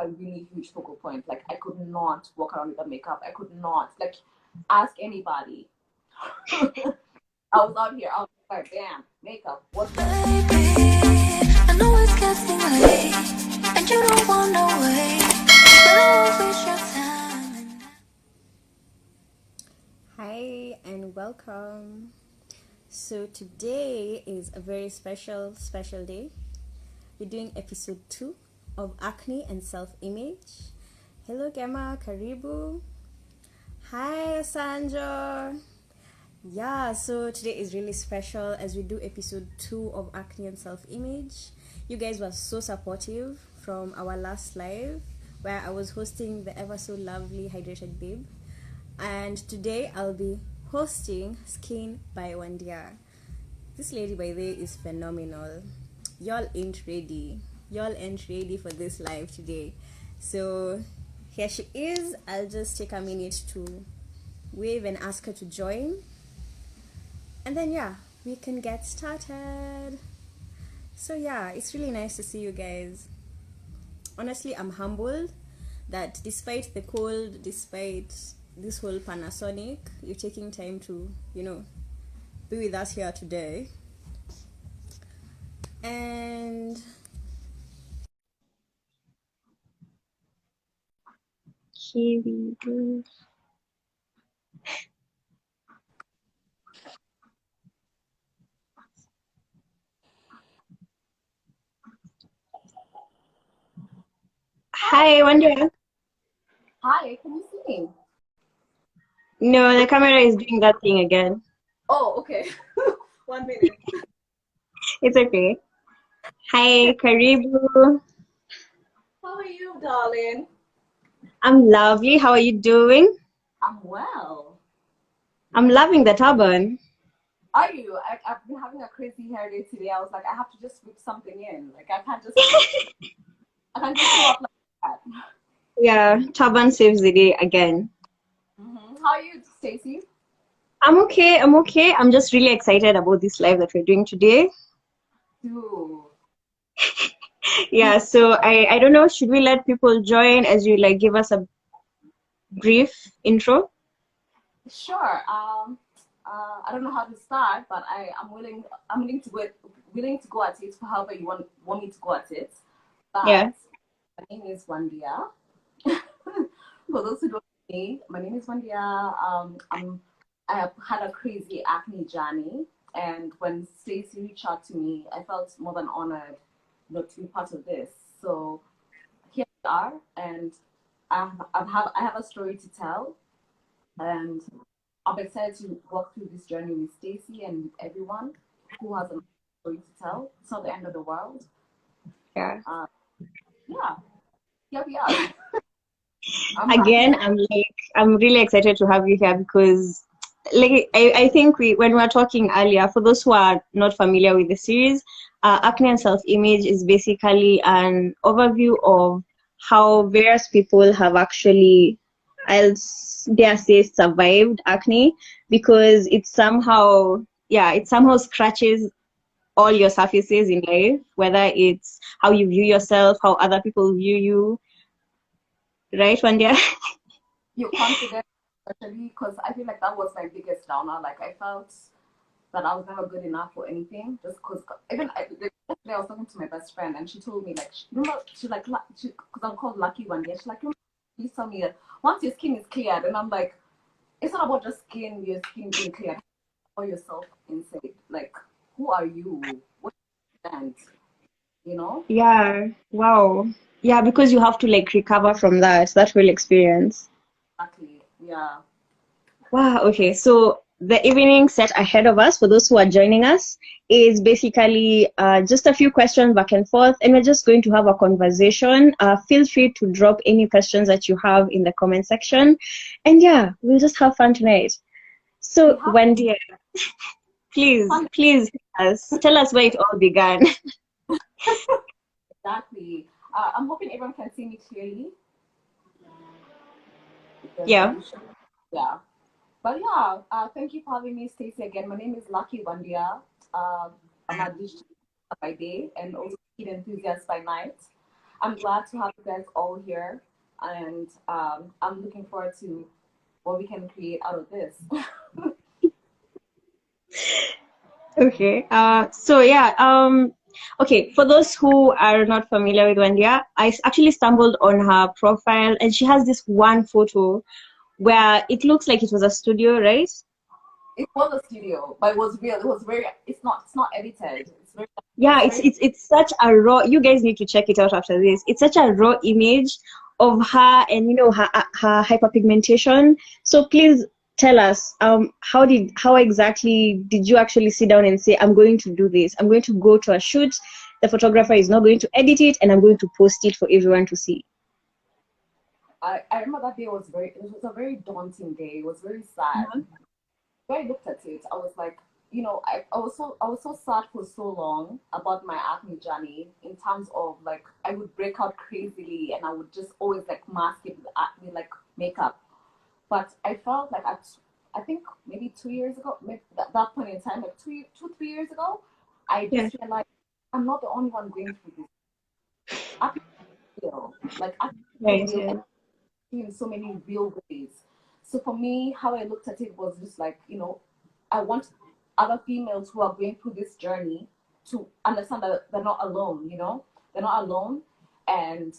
a really huge focal point. Like I could not walk around without makeup. I could not like ask anybody. I was out here. I was like, damn, makeup. What? Baby, I know it's getting late, and you don't want to wait, but I won't waste your time. Hi and welcome. So today is a very special day. We're doing episode 2 of Acne and Self-image. Hello Gemma, karibu. Hi Sanjo. Yeah, so today is really special as we do episode 2 of Acne and Self-image. You guys were so supportive from our last live where I was hosting the ever so lovely Hydrated Babe. And today I'll be hosting Skin by Wandia. This lady, by the way, is phenomenal. Y'all ain't ready. Y'all ain't ready for this live today. So here she is. I'll just take a minute to wave and ask her to join. And then, yeah, we can get started. So, yeah, it's really nice to see you guys. Honestly, I'm humbled that despite the cold, despite this whole Panasonic, you're taking time to, be with us here today. And here we go. Hi, Wandia. Hi, can you see me? No, the camera is doing that thing again. Oh, okay. 1 minute. It's okay. Hi, Karibu. How are you, darling? I'm lovely. How are you doing? I'm well. I'm loving the turban. Are you? I've been having a crazy hair day today. I was like, I have to just whip something in. Like I can't just show up like that. Yeah, turban saves the day again. How are you, Stacey? I'm okay. I'm okay. I'm just really excited about this live that we're doing today. Ooh. Yeah, so I don't know, should we let people join as you like give us a brief intro? Sure. I don't know how to start, but I'm willing. I'm willing to go at it for however you want me to go at it. But Yeah. my name is Wandia. For those who don't know me, my name is Wandia. I have had a crazy acne journey, and when Stacey reached out to me, I felt more than honored, to be part of this. So here we are, and I have a story to tell, and I'm excited to walk through this journey with Stacey and with everyone who has a story to tell. It's not the end of the world. Yeah. Yeah, here we are. I'm Again, happy. I'm really excited to have you here because I think when we were talking earlier, for those who are not familiar with the series, Acne and Self-image is basically an overview of how various people have actually, I'll dare say, survived acne because it somehow scratches all your surfaces in life, whether it's how you view yourself, how other people view you, right, Wandia? You're confident, especially because I feel like that was my biggest downer. Like I felt that I was never good enough for anything, just because yesterday I was talking to my best friend and she told me like because I'm called Lucky one day. She's like, please tell me that once your skin is cleared, and I'm like, it's not about just your skin being cleared, or yourself inside. Like, who are you? What do you stand? You know? Yeah, wow. Yeah, because you have to like recover from that whole experience. Exactly. Yeah. Wow, okay. So the evening set ahead of us for those who are joining us is basically just a few questions back and forth, and we're just going to have a conversation. Feel free to drop any questions that you have in the comment section. And yeah, we'll just have fun tonight. We So have Wendy, fun. please tell us where it all began. Exactly. I'm hoping everyone can see me clearly. Because Yeah. yeah. But yeah, thank you for having me, Stacey, again. My name is Lucky Wandia. I'm a digital by day and also kid enthusiast by night. I'm glad to have you guys all here, and I'm looking forward to what we can create out of this. Okay. So yeah. Okay. For those who are not familiar with Wandia, actually stumbled on her profile, and she has this one photo where it looks like it was a studio, right? It was a studio, but it was real. It was very. It's not edited. It's very. Yeah, It's it's very. it's it's such a raw. You guys need to check it out after this. It's such a raw image of her, and her hyperpigmentation. So please tell us, how exactly did you actually sit down and say, I'm going to do this. I'm going to go to a shoot. The photographer is not going to edit it, and I'm going to post it for everyone to see. I remember that day was very. It was a very daunting day. It was very sad. When I looked at it, I was like, I was so sad for so long about my acne journey in terms of like I would break out crazily and I would just always like mask it with acne like makeup. But I felt like I think maybe 2 years ago, maybe that point in time, like 3 years ago, I Yeah. just realized I'm not the only one going through this. Acne is real, like acne is so Right. real Yeah. in so many real ways. So for me, how I looked at it was just like, I want other females who are going through this journey to understand that they're not alone, they're not alone and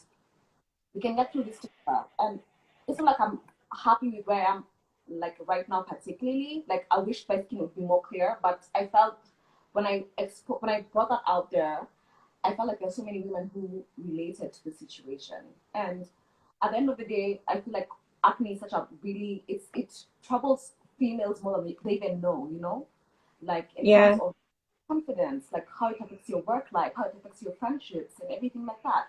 we can get through this together. And it's not like I'm happy with where I am like right now particularly. Like I wish my skin would be more clear, but I felt when I brought that out there, I felt like there's so many women who related to the situation. And at the end of the day, I feel like acne is such a really it troubles females more than they even know, like in terms Yeah. of confidence, like how it affects your work life, how it affects your friendships and everything like that.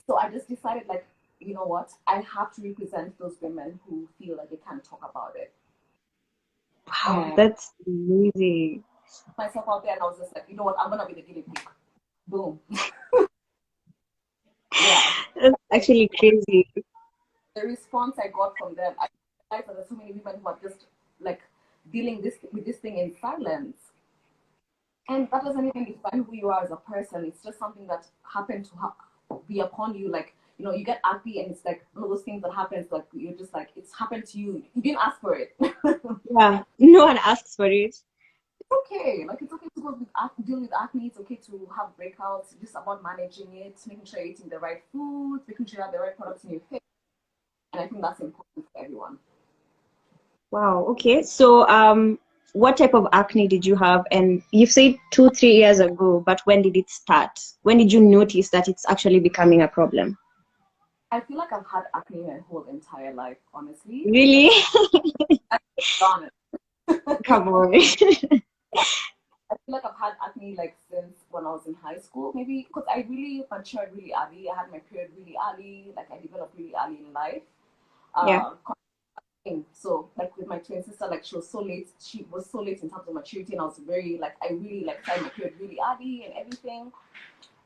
So I just decided like, you know what, I have to represent those women who feel like they can't talk about it. Wow, And that's amazing. myself out there and I was just like, you know what, I'm gonna be the guinea pig. Boom. Yeah. That's actually crazy. The response I got from them, I realized that there's so many women who are just like dealing with this thing in silence. And that doesn't even define who you are as a person. It's just something that happened to be upon you. Like, you get acne and it's like one of those things that happens, like you're just like, it's happened to you. You didn't ask for it. Yeah. No one asks for it. It's okay. Like, it's okay to go deal with acne. It's okay to have breakouts. It's just about managing it, making sure you're eating the right foods, making sure you have the right products in your face. And I think that's important for everyone. Wow. Okay. So, what type of acne did you have? And you've said 2, 3 years ago, but when did it start? When did you notice that it's actually becoming a problem? I feel like I've had acne my whole entire life, honestly. Really? Like, I've done Come it. on. I feel like I've had acne like since when I was in high school, maybe because I really matured really early. I had my period really early, like I developed really early in life. Yeah. Uh, so like with my twin sister, like she was so late in terms of maturity, and I was very like I really like started my period really early and everything.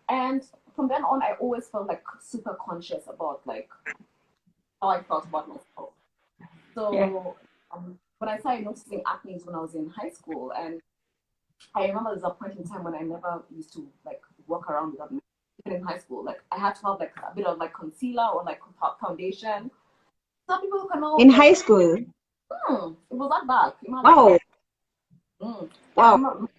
And from then on, I always felt like super conscious about like how I felt about myself. Yeah. So when I started noticing acne when I was in high school, and I remember there's a point in time when I never used to like walk around without makeup. Even in high school. Like I had to have like a bit of like concealer or like foundation. Some people can all In like, high school. it was that bad. Imagine. Wow. I Wow. remember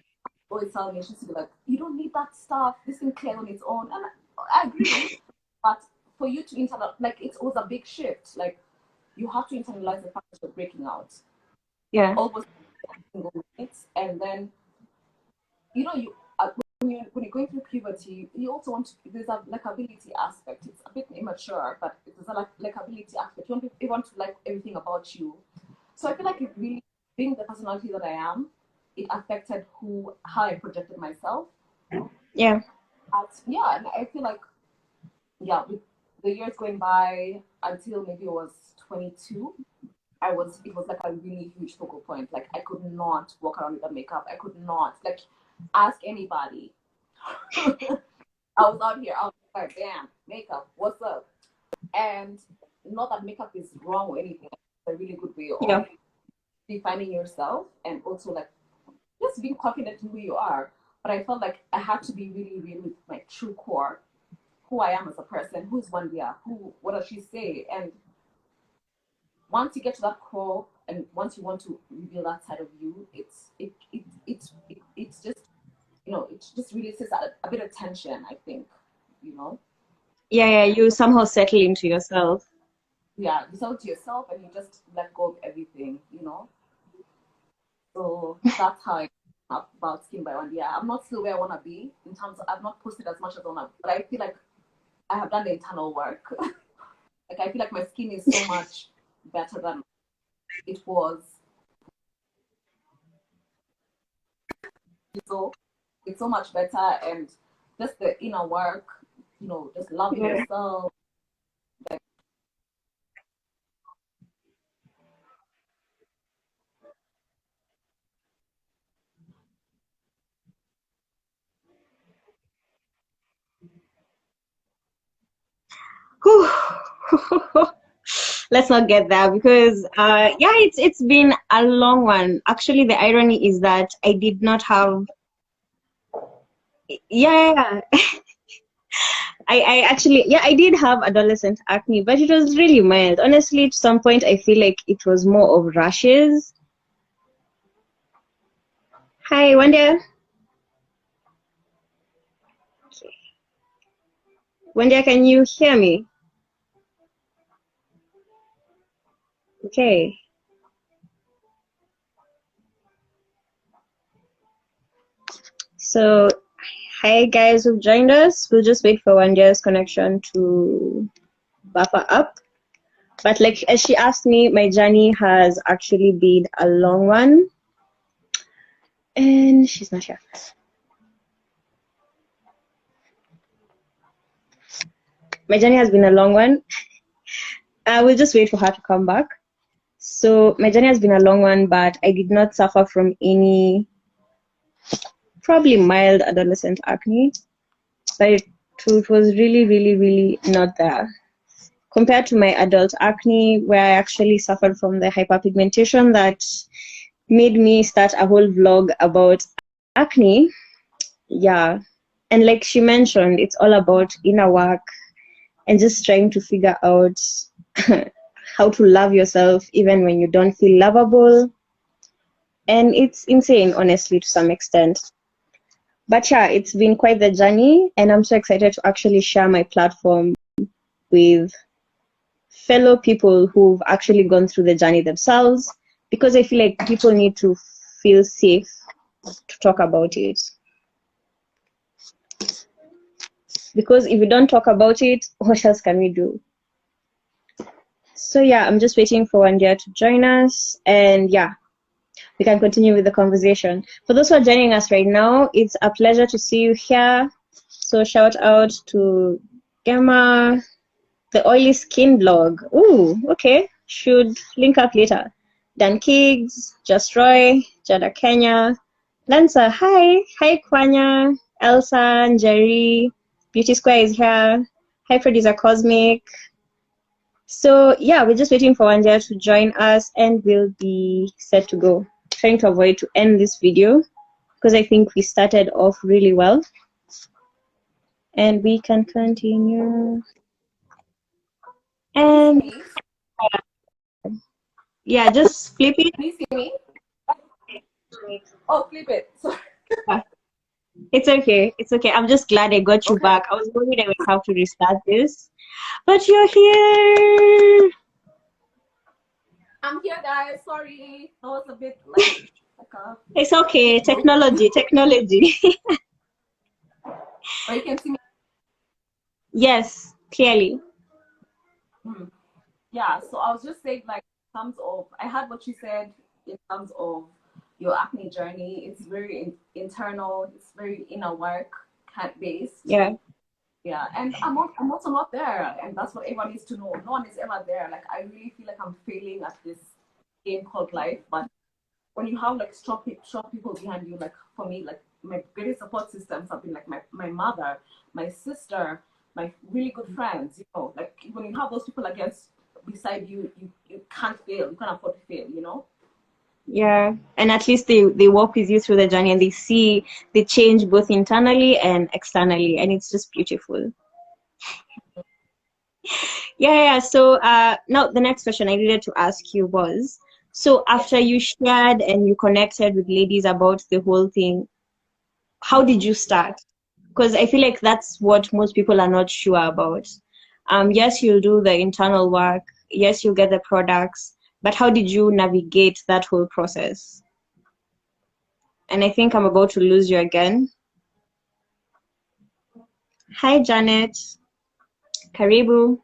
always telling me, she used to be like, you don't need that stuff. This can clear on its own. And I agree. But for you to like it was a big shift. Like you have to internalize the fact that you're breaking out Yeah. almost single minutes, and then you when you're going through puberty, you also want to, there's a likability aspect. It's a bit immature, but there's a likability aspect. You want to like everything about you. So I feel like it really, being the personality that I am, it affected how I projected myself. Yeah. But yeah, and I feel like yeah, with the years going by until maybe it was 22, it was like a really huge focal point. Like I could not walk around without makeup. I could not like ask anybody. I was out here, I was like, damn, makeup, what's up? And not that makeup is wrong or anything. It's a really good way Yeah. of defining yourself and also like just being confident in who you are. But I felt like I had to be really real with my true core who I am as a person, who's Wandia, what does she say? And once you get to that core, and once you want to reveal that side of you, it's just, it just releases a bit of tension, I think, you know. Yeah, you somehow settle into yourself. Yeah, you sell to yourself and you just let go of everything, So that's how I feel about Skin by Wandia. I'm not still where I want to be in terms of, I've not posted as much as I want to, but I feel like I have done the internal work. Like, I feel like my skin is so much better than it was. So it's so much better, and just the inner work, just loving Yeah. yourself. Whew. Let's not get there because yeah, it's been a long one. Actually, the irony is that I did not have. Yeah, I actually, yeah, I did have adolescent acne, but it was really mild. Honestly, at some point, I feel like it was more of rashes. Hi, Wandia. Wandia, can you hear me? Okay. So, hi guys who've joined us. We'll just wait for Wandia's connection to buffer up. But like as she asked me, my journey has actually been a long one. And she's not here. My journey has been a long one. I will just wait for her to come back. So my journey has been a long one, but I did not suffer from any probably mild adolescent acne. But it was really, really, really not there. Compared to my adult acne, where I actually suffered from the hyperpigmentation that made me start a whole vlog about acne. Yeah. And like she mentioned, it's all about inner work and just trying to figure out how to love yourself even when you don't feel lovable. And it's insane, honestly, to some extent. But yeah, it's been quite the journey, and I'm so excited to actually share my platform with fellow people who've actually gone through the journey themselves, because I feel like people need to feel safe to talk about it. Because if we don't talk about it, what else can we do? So yeah, I'm just waiting for Wandia to join us, and yeah, we can continue with the conversation. For those who are joining us right now, it's a pleasure to see you here. So shout out to Gemma, the oily skin blog. Ooh, okay. Should link up later. Dan Kiggs, Just Roy, Jada Kenya, Lanza, hi. Hi Kwanya, Elsa, Jerry, Beauty Square is here. Hi Producer Cosmic. So yeah, we're just waiting for Wandia to join us and we'll be set to go. Trying to avoid to end this video because I think we started off really well. And we can continue. Can And you see me? yeah, just flip it. Can you see me? Oh, flip it. Sorry. It's okay. It's okay. I'm just glad I got you Okay. back. I was worried I would have to restart this, but you're here. I'm here, guys. Sorry. That was a bit like a It's okay. bit broke. Technology, technology. But you can see me. Yes, clearly. Hmm. Yeah, so I was just saying, like, in terms of, I heard what you said in terms of your acne journey. It's very internal, it's very inner work based. Yeah. Yeah, and I'm also not there, and that's what everyone needs to know. No one is ever there. Like, I really feel like I'm failing at this game called life, but when you have like strong people behind you, like for me, like my greatest support systems have been like my mother, my sister, my really good friends. Like when you have those people beside you, you can't fail. You can't afford to fail. Yeah. And at least they walk with you through the journey and they see the change both internally and externally, and it's just beautiful. Yeah. So now the next question I needed to ask you was, so after you shared and you connected with ladies about the whole thing, how did you start? Because I feel like that's what most people are not sure about. Yes, you'll do the internal work. Yes, you'll get the products, but how did you navigate that whole process? And I think I'm about to lose you again. Hi, Janet. Karibu.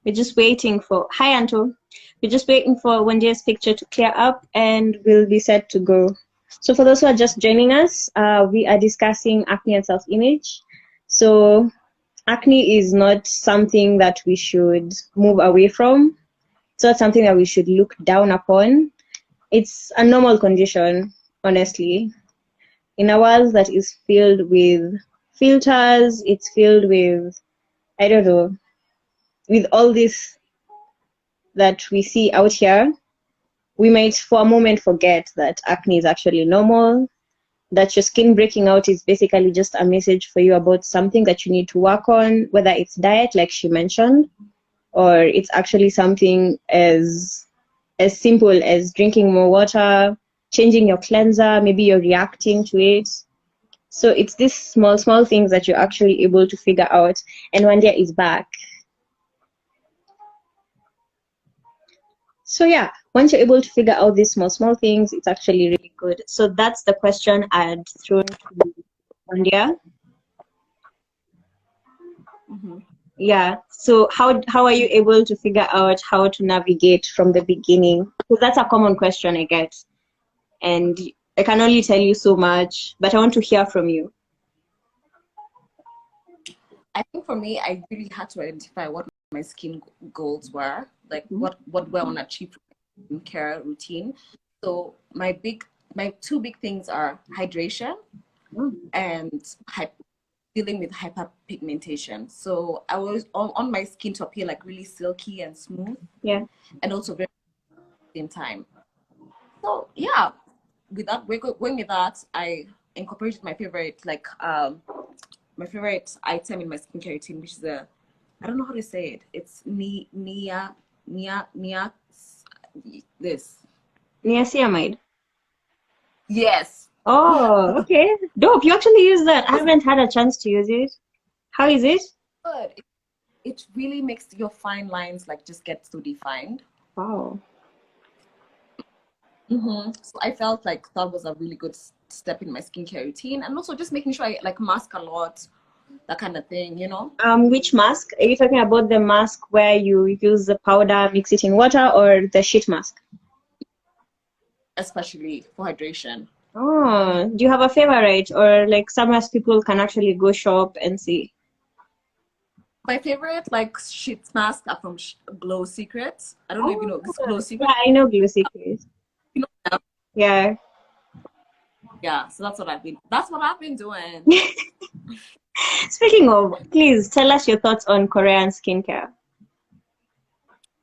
We're just waiting for, hi, Anto. We're just waiting for Wandia's picture to clear up and we'll be set to go. So for those who are just joining us, we are discussing acne and self-image. So acne is not something that we should move away from. It's not something that we should look down upon. It's a normal condition, honestly. In a world that is filled with filters, it's filled with, I don't know, with all this that we see out here, we might for a moment forget that acne is actually normal, that your skin breaking out is basically just a message for you about something that you need to work on, whether it's diet, like she mentioned, or it's actually something as simple as drinking more water, changing your cleanser, maybe you're reacting to it. So it's these small things that you're actually able to figure out. And Wandia is back. So yeah, once you're able to figure out these small things, it's actually really good. So that's the question I'd thrown to Wandia. Mm-hmm. Yeah. So how are you able to figure out how to navigate from the beginning? Because that's a common question I get. And I can only tell you so much, but I want to hear from you. I think for me, I really had to identify what my skin goals were, like what I want to achieve from my care routine. So my two big things are hydration and dealing with hyperpigmentation. So I was on my skin to appear like really silky and smooth, Yeah. and also very at the same time. So yeah, with that going with that, I incorporated my favorite item in my skincare routine, which is I don't know how to say it. It's nia this. Niacinamide. Yes. Oh, okay. Dope. You actually use that. I haven't had a chance to use it. How is it? Good. It really makes your fine lines like just get so defined. Wow. So I felt like that was a really good step in my skincare routine, and also just making sure I like mask a lot, that kind of thing, you know. Which mask? Are you talking about the mask where you use the powder, mix it in water, or the sheet mask? Especially for hydration. Oh, do you have a favorite, or like somewhere people can actually go shop and see? My favorite like sheet mask are from Glow Secrets. I don't know if you Oh, know this Glow yeah, Secret. I know Glow Secret. You know them? Yeah. Yeah, so that's what I've been doing. Speaking of, please tell us your thoughts on Korean skincare.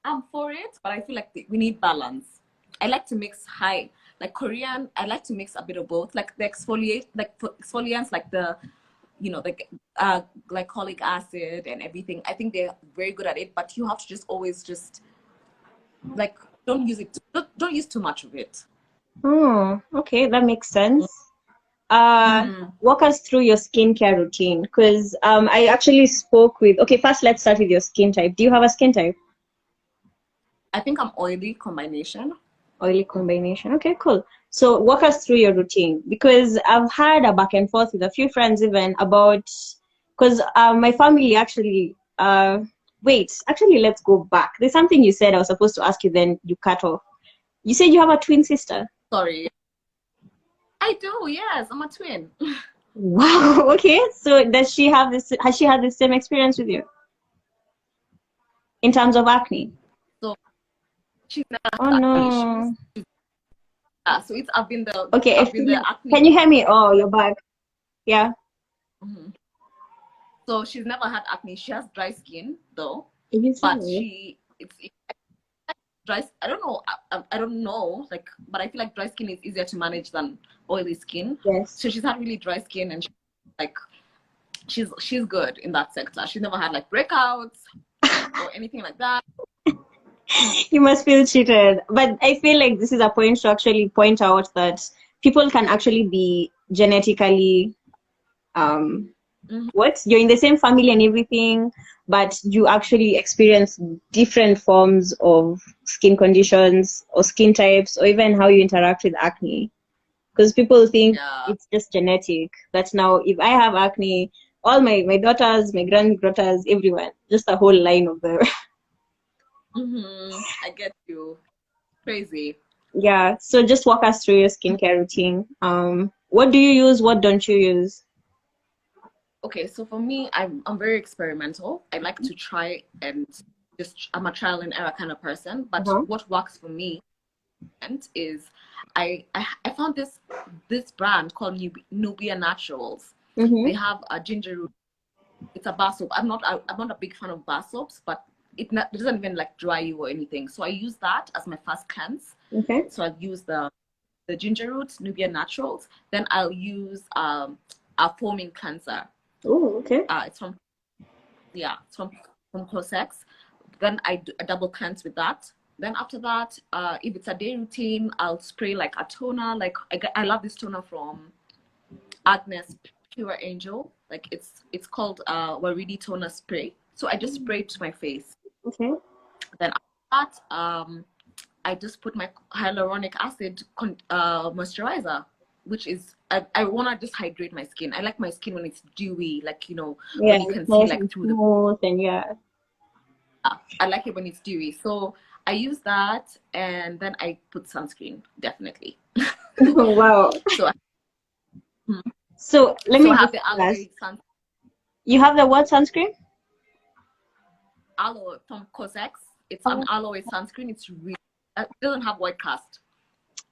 I'm for it, but I feel like we need balance. I like to mix like Korean. I like to mix a bit of both, like the exfoliants, like the, you know, the glycolic acid and everything. I think they're very good at it, but you have to just always just like don't use too much of it. Oh, okay, that makes sense. Walk us through your skincare routine, because I actually spoke with. Okay, first let's start with your skin type. Do you have a skin type? I think I'm oily combination. Oily combination. Okay, cool. So walk us through your routine, because I've had a back and forth with a few friends even about, because my family actually wait, actually let's go back. There's something you said I was supposed to ask you, then you cut off. You said you have a twin sister. Sorry. I do, yes. I'm a twin. Wow. Okay. So does she have this? Has she had the same experience with you in terms of acne? So she's never Oh had acne issues. no. So it's Okay. I've been the acne. Can you hear me? Oh, you're back. Yeah. Mhm. So she's never had acne. She has dry skin though, Are you but serious? it's dry. I don't know. I don't know. Like, but I feel like dry skin is easier to manage than oily skin. Yes. So she's had really dry skin, and like she's good in that sector. She never had like breakouts or anything like that. You must feel cheated. But I feel like this is a point to actually point out that people can actually be genetically what? You're in the same family and everything, but you actually experience different forms of skin conditions or skin types or even how you interact with acne. Because people think it's just genetic. That now if I have acne, all my daughters, my granddaughters, everyone, just a whole line of them. I get you. Crazy. Yeah. So just walk us through your skincare routine. What do you use? What don't you use? Okay, so for me, I'm very experimental. I like to try and I'm a trial and error kind of person. But what works for me and is I found this brand called Nubia Naturals. They have a ginger root. It's a bar soap. I'm not a big fan of bar soaps, but it doesn't even like dry you or anything. So I use that as my first cleanse. Okay. So I use the ginger root Nubia Naturals. Then I'll use a foaming cleanser. Oh, okay. It's from Cosrx. Then I do a double cleanse with that. Then after that, if it's a day routine, I'll spray like a toner. Like I love this toner from Agnes Pure Angel. Like it's called Waridi Toner Spray. So I just spray it to my face. Okay. Then after that, I just put my hyaluronic acid moisturizer, which is I want to just hydrate my skin. I like my skin when it's dewy, like when you can see like through smooth and I like it when it's dewy. So I use that, and then I put sunscreen, definitely. Oh, wow. So let me have just the aloe sunscreen. You have the what sunscreen? Aloe from Cosrx. It's an aloe sunscreen. It's really it doesn't have white cast.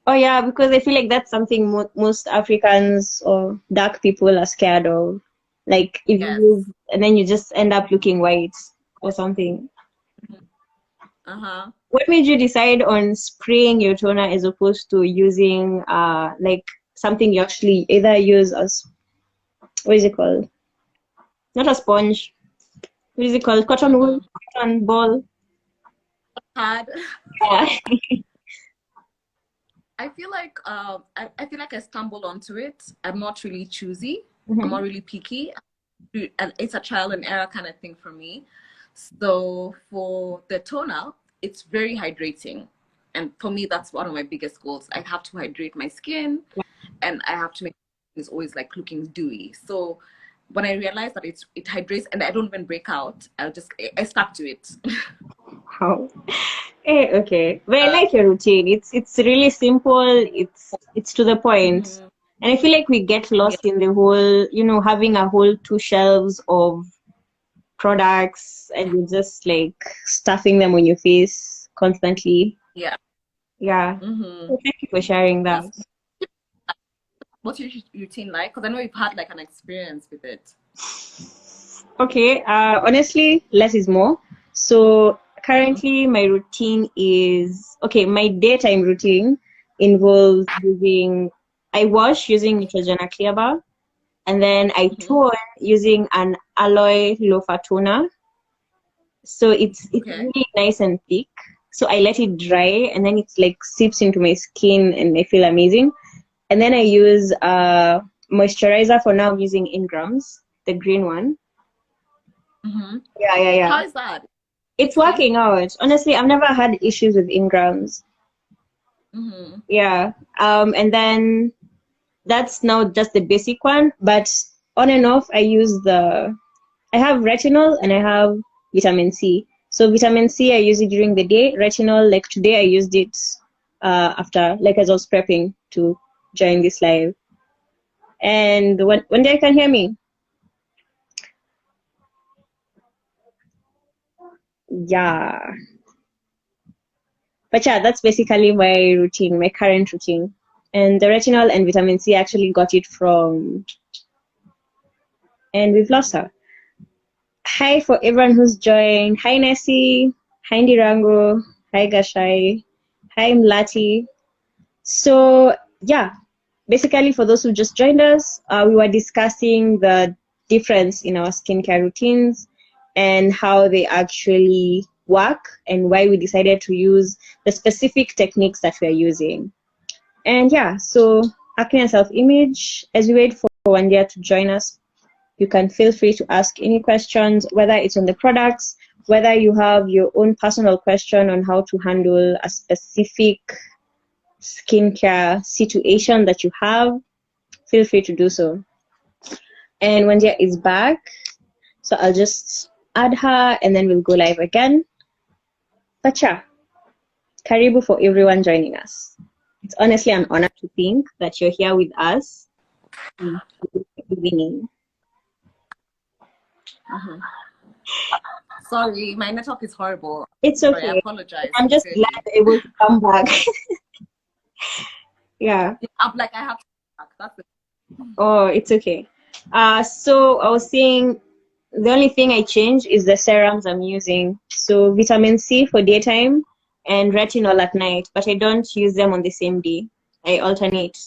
Oh yeah, because I feel like that's something most Africans or dark people are scared of. Like if you use and then you just end up looking white or something. What made you decide on spraying your toner as opposed to using like something you actually either use as what is it called? Not a sponge. What is it called? Cotton wool, cotton ball. Hard. Yeah. I feel like I stumbled onto it. I'm not really choosy. I'm not really picky. It's a trial and error kind of thing for me. So for the toner, it's very hydrating. And for me, that's one of my biggest goals. I have to hydrate my skin and I have to make it's always like looking dewy. So when I realized that it hydrates and I don't even break out, I stuck to it. Wow. Okay. Well, I like your routine. It's really simple. It's to the point. And I feel like we get lost in the whole, having a whole 2 shelves of products and you're just like stuffing them on your face constantly. Yeah. So thank you for sharing that. What's your routine like? Because I know you've had like an experience with it. Okay. Honestly, less is more. So currently my routine is my daytime routine involves I wash using Neutrogena Clear Bar, and then I tone using an aloe loafer toner. So it's really nice and thick. So I let it dry and then it's like seeps into my skin and I feel amazing. And then I use moisturizer. For now I'm using Ingram's, the green one. Yeah. How is that? It's working out. Honestly, I've never had issues with Ingram's. Yeah. And then that's now just the basic one. But on and off, I have retinol and I have vitamin C. So vitamin C, I use it during the day. Retinol, like today, I used it after, like as I was prepping to join this live. And one day I can hear me. Yeah. But yeah, that's basically my routine, my current routine. And the retinol and vitamin C, I actually got it from, and we've lost her. Hi for everyone who's joined. Hi Nessie. Hi Ndirango. Hi Gashai. Hi Mlati. So yeah, basically for those who just joined us, we were discussing the difference in our skincare routines and how they actually work and why we decided to use the specific techniques that we're using. And yeah, so Acne and Self-image, as we wait for Wandia to join us, you can feel free to ask any questions, whether it's on the products, whether you have your own personal question on how to handle a specific skincare situation that you have, feel free to do so. And Wandia is back, so I'll just add her and then we'll go live again. But yeah, karibu for everyone joining us. It's honestly an honor to think that you're here with us in the beginning. Sorry, my network is horrible. It's Sorry, I okay. apologize. I'm just glad you're able to come back. Yeah. I'm like, I have to come back. That's it. Oh, it's okay. So I was saying the only thing I changed is the serums I'm using. So vitamin C for daytime and retinol at night, but I don't use them on the same day. I alternate.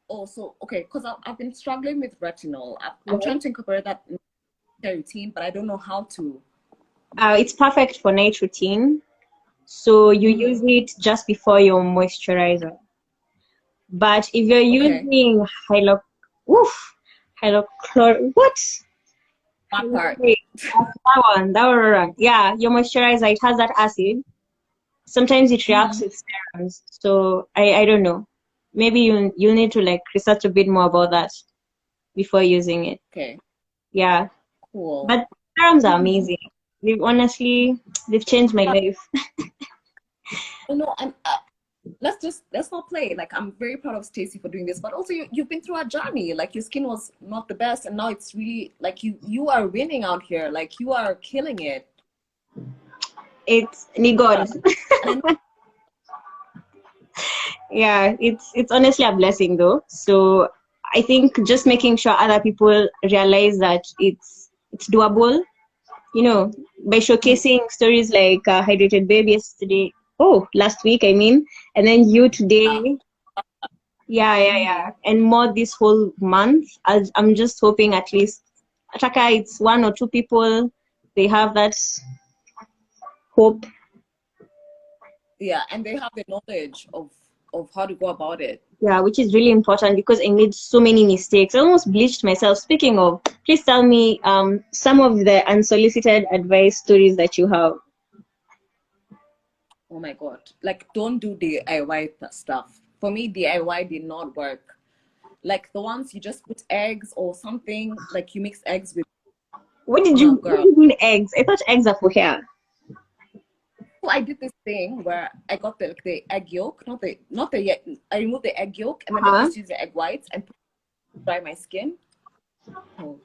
Oh, so, okay, because I've been struggling with retinol. I'm trying to incorporate that in my routine, but I don't know how to. It's perfect for night routine. So you use it just before your moisturizer. But if you're using what? That part. That one. Yeah, your moisturizer, it has that acid. Sometimes it reacts with serums. So I don't know. Maybe you need to like research a bit more about that before using it. Okay. Yeah. Cool. But serums are amazing. They've changed my life. You know, and let's not play. Like, I'm very proud of Stacey for doing this, but also you've been through a journey. Like, your skin was not the best, and now it's really like you are winning out here. Like, you are killing it. It's God. Yeah, it's honestly a blessing though. So I think just making sure other people realize that it's doable, you know, by showcasing stories like Hydrated Babe last week, I mean, and then you today. Yeah. And more this whole month. I'm just hoping at least, Ataka, it's one or two people, they have that hope. Yeah, and they have the knowledge of how to go about it. Yeah, which is really important because I made so many mistakes. I almost bleached myself. Speaking of, please tell me some of the unsolicited advice stories that you have. Oh my God. Like, don't do DIY stuff. For me, DIY did not work. Like, the ones you just put eggs or something, like you mix eggs with. What did you mean eggs? I thought eggs are for hair. So I did this thing where I got the egg yolk, I removed the egg yolk and then I just used the egg whites and put it to dry my skin. Oh.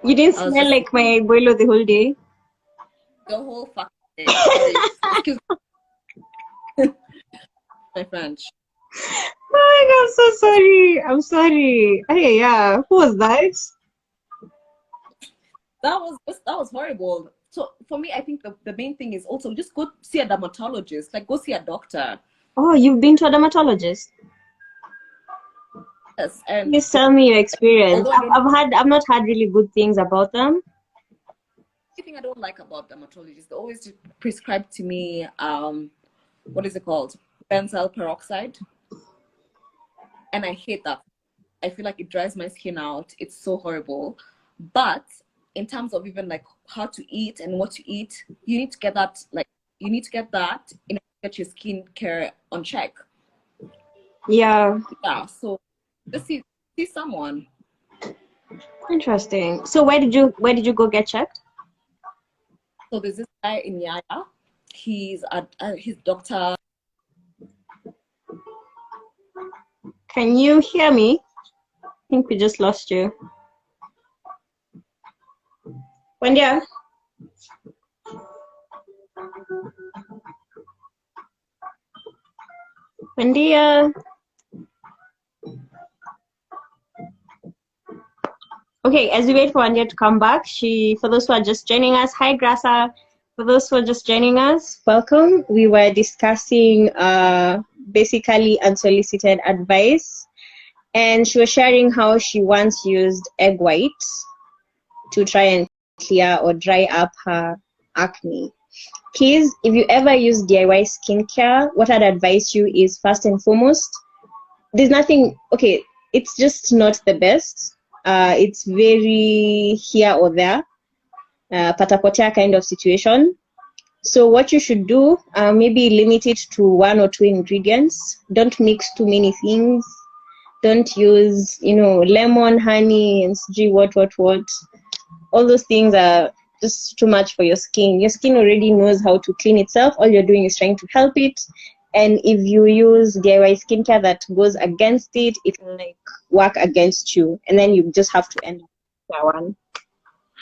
You didn't smell like my boilo the whole day? The whole fucking day. Sorry. Excuse me. My French. Oh my God, I'm so sorry. I'm sorry. Hey, yeah. Who was that? That was horrible. So for me, I think the main thing is also just go see a dermatologist. Like, go see a doctor. Oh, you've been to a dermatologist? Yes. And please tell me your experience. I've not had really good things about them. The thing I don't like about dermatologists, they always prescribe to me what is it called? Benzyl peroxide. And I hate that. I feel like it dries my skin out. It's so horrible. But in terms of even like how to eat and what to eat, you need to get that in order to get your skincare on check. Yeah. Yeah. So just see someone. Interesting. So where did you go get checked? So there's this guy in Yaya. He's doctor. Can you hear me? I think we just lost you. Wandia? Wandia? Okay, as we wait for Wandia to come back, for those who are just joining us, hi Grasa. For those who are just joining us, welcome. We were discussing basically unsolicited advice. And she was sharing how she once used egg whites to try and clear or dry up her acne. Please, if you ever use DIY skincare, what I'd advise you is, first and foremost, there's nothing, okay, it's just not the best. It's very here or there, patapotea kind of situation. So what you should do, maybe limit it to 1 or 2 ingredients. Don't mix too many things. Don't use, lemon, honey, and gee, what. All those things are just too much for your skin. Your skin already knows how to clean itself. All you're doing is trying to help it. And if you use DIY skincare that goes against it, it will work against you. And then you just have to end up with that one.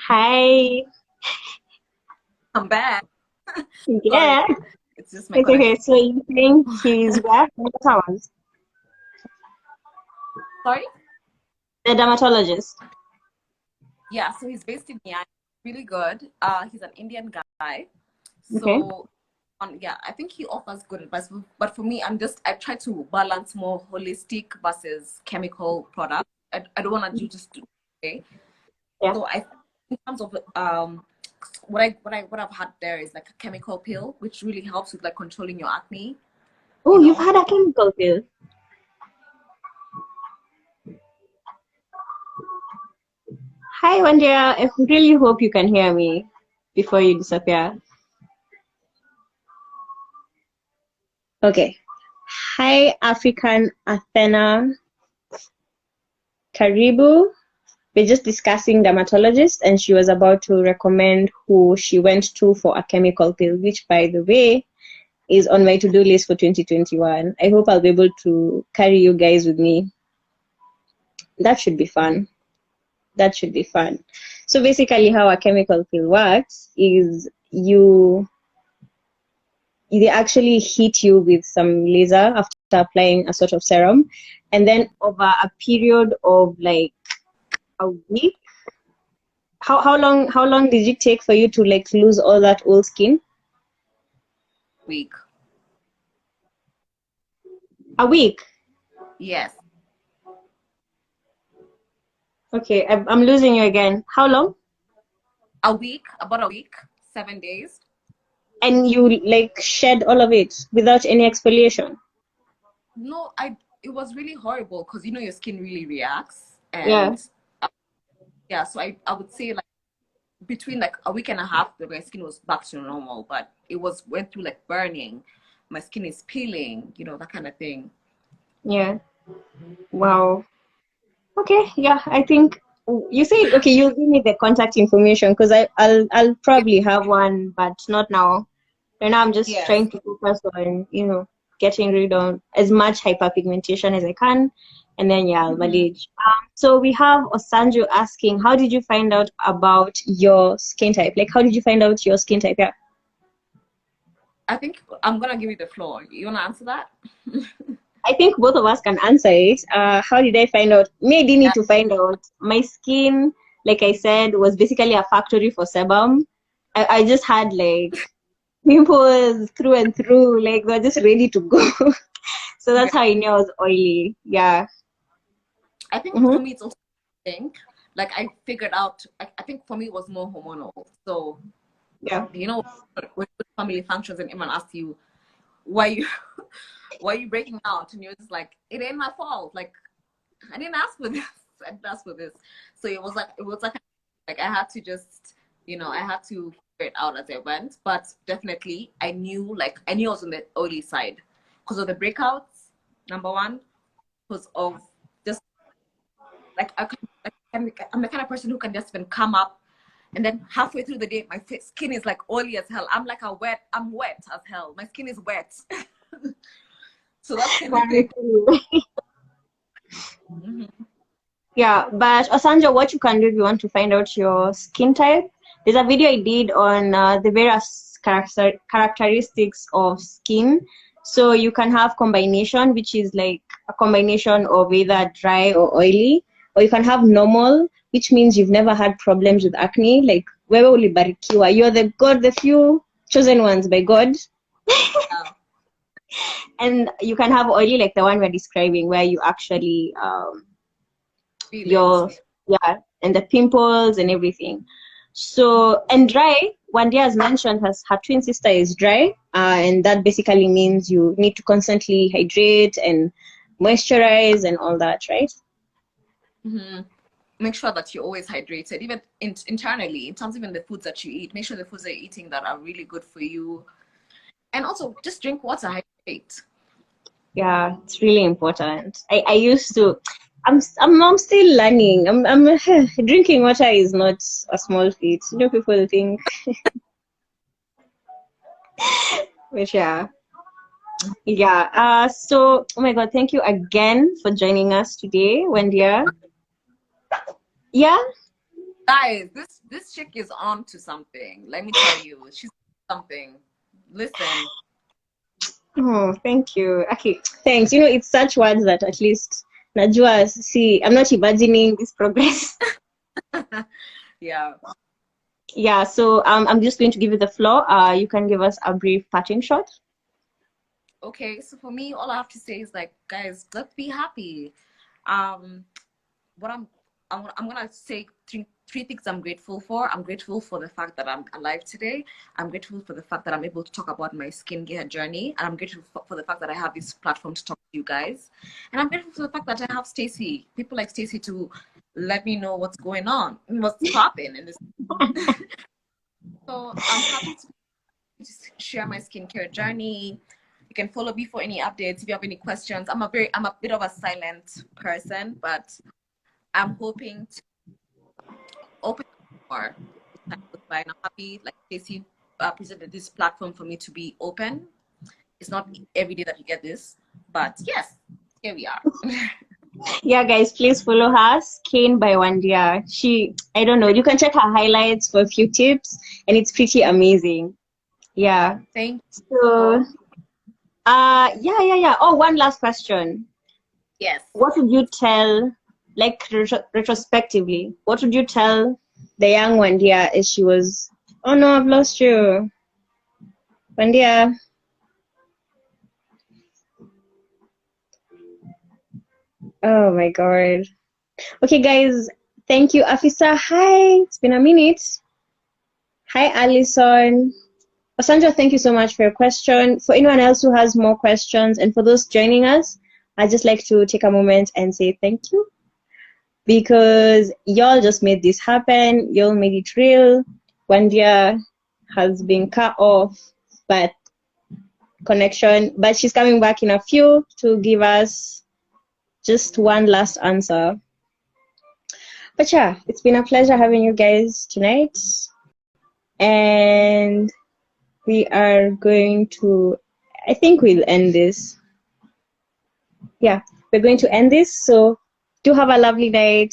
Hi. I'm back. Sorry, Yeah. it's just my It's connection. okay. So you think he's where? The Sorry? dermatologist. Yeah, so he's based in Miami. Really good. He's an Indian guy. Okay. So yeah, I think he offers good advice. But for me, I try to balance more holistic versus chemical products. I don't want to do just okay. Yeah. So in terms of what I've had there is like a chemical pill, which really helps with like controlling your acne. Oh, you've had a chemical pill. Hi, Wandia. I really hope you can hear me before you disappear. Okay. Hi, African Athena. Karibu. We're just discussing dermatologist, and she was about to recommend who she went to for a chemical pill, which, by the way, is on my to-do list for 2021. I hope I'll be able to carry you guys with me. That should be fun. That should be fun. So basically, how a chemical pill works is they actually hit you with some laser after applying a sort of serum, and then over a period of like a week. How long did it take for you to lose all that old skin? Week. A week. Yes. Okay, I'm losing you again. How long? About a week, 7 days. And you shed all of it without any exfoliation? No, it was really horrible because your skin really reacts, Yeah. and yeah, so I would say like between like a week and a half, my skin was back to normal, but went through like burning. My skin is peeling, that kind of thing. Yeah. Wow. Okay. Yeah. I think you said okay. You'll give me the contact information because I'll probably have one, but not now. Right now, I'm just Yes. trying to focus on getting rid of as much hyperpigmentation as I can, and then yeah, I'll manage. So we have Osanjo asking, how did you find out about your skin type? Like, how did you find out your skin type? Yeah. I think I'm gonna give you the floor. You wanna answer that? I think both of us can answer it. How did I find out? Me, I didn't need to find out. My skin, like I said, was basically a factory for sebum. I just had pimples through and through, they're just ready to go. So that's Yeah. how I knew I was oily. Yeah. I think for me it's also like I figured out. I think for me it was more hormonal. So Yeah. when family functions and everyone asks you why you why are you breaking out, and you're just like, it ain't my fault. Like I didn't ask for this. I didn't ask for this. So it was like I had to just I had to figure it out as I went. But definitely I knew I was on the early side because of the breakouts. Number one, because of just I'm the kind of person who can just even come up, and then halfway through the day, my skin is like oily as hell. I'm wet as hell. My skin is wet. So that's the only thing. Yeah, but Osanjo, what you can do if you want to find out your skin type, there's a video I did on the various characteristics of skin. So you can have combination, which is like a combination of either dry or oily, or you can have normal, which means you've never had problems with acne. Like wewe ulibarikiwa, you're the few chosen ones by God. And you can have oily like the one we're describing, where you actually Feel your it. yeah, and the pimples and everything. So, and dry, Wandia has mentioned her twin sister is dry, and that basically means you need to constantly hydrate and moisturize and all that, right? Mm-hmm. Make sure that you're always hydrated, even internally, in terms of even the foods that you eat. Make sure the foods that you're eating that are really good for you. And also, just drink water, hydrate. Yeah, it's really important. I used to, I'm still learning. I'm drinking water is not a small feat. You know, people think, but yeah. Yeah. So, oh my God, thank you again for joining us today, Wendia. Yeah. Guys, this chick is on to something. Let me tell you, she's something. Listen. Oh, thank you. Okay, thanks. You know, it's such words that at least Najua, see, I'm not imagining this progress. Yeah. Yeah. So, I'm just going to give you the floor. You can give us a brief parting shot. Okay, so for me, all I have to say is like, guys, let's be happy. Um, what I'm gonna say three things I'm grateful for. I'm grateful for the fact that I'm alive today. I'm grateful for the fact that I'm able to talk about my skincare journey, and I'm grateful for the fact that I have this platform to talk to you guys. And I'm grateful for the fact that I have Stacy, people like Stacy, to let me know what's going on, what's popping in this. So I'm happy to just share my skincare journey. You can follow me for any updates if you have any questions. I'm a bit of a silent person, but I'm hoping to open more as time goes by. And I'm happy, like Casey presented this platform for me to be open. It's not every day that you get this, but yes, here we are. Yeah, guys, please follow her, Skin by Wandia. I don't know, you can check her highlights for a few tips, and it's pretty amazing. Yeah. Thank So, you. yeah. Oh, one last question. Yes. What would you tell, like retrospectively, what would you tell the young Wandia as she was, oh no, I've lost you. Wandia. Oh my God. Okay, guys, thank you, Afisa. Hi, it's been a minute. Hi, Alison. Sandra, thank you so much for your question. For anyone else who has more questions, and for those joining us, I'd just like to take a moment and say thank you, because y'all just made this happen. Y'all made it real. Wandia has been cut off, but she's coming back in a few to give us just one last answer. But yeah, it's been a pleasure having you guys tonight. And we are going to, I think we'll end this. Yeah, we're going to end this. So do have a lovely night.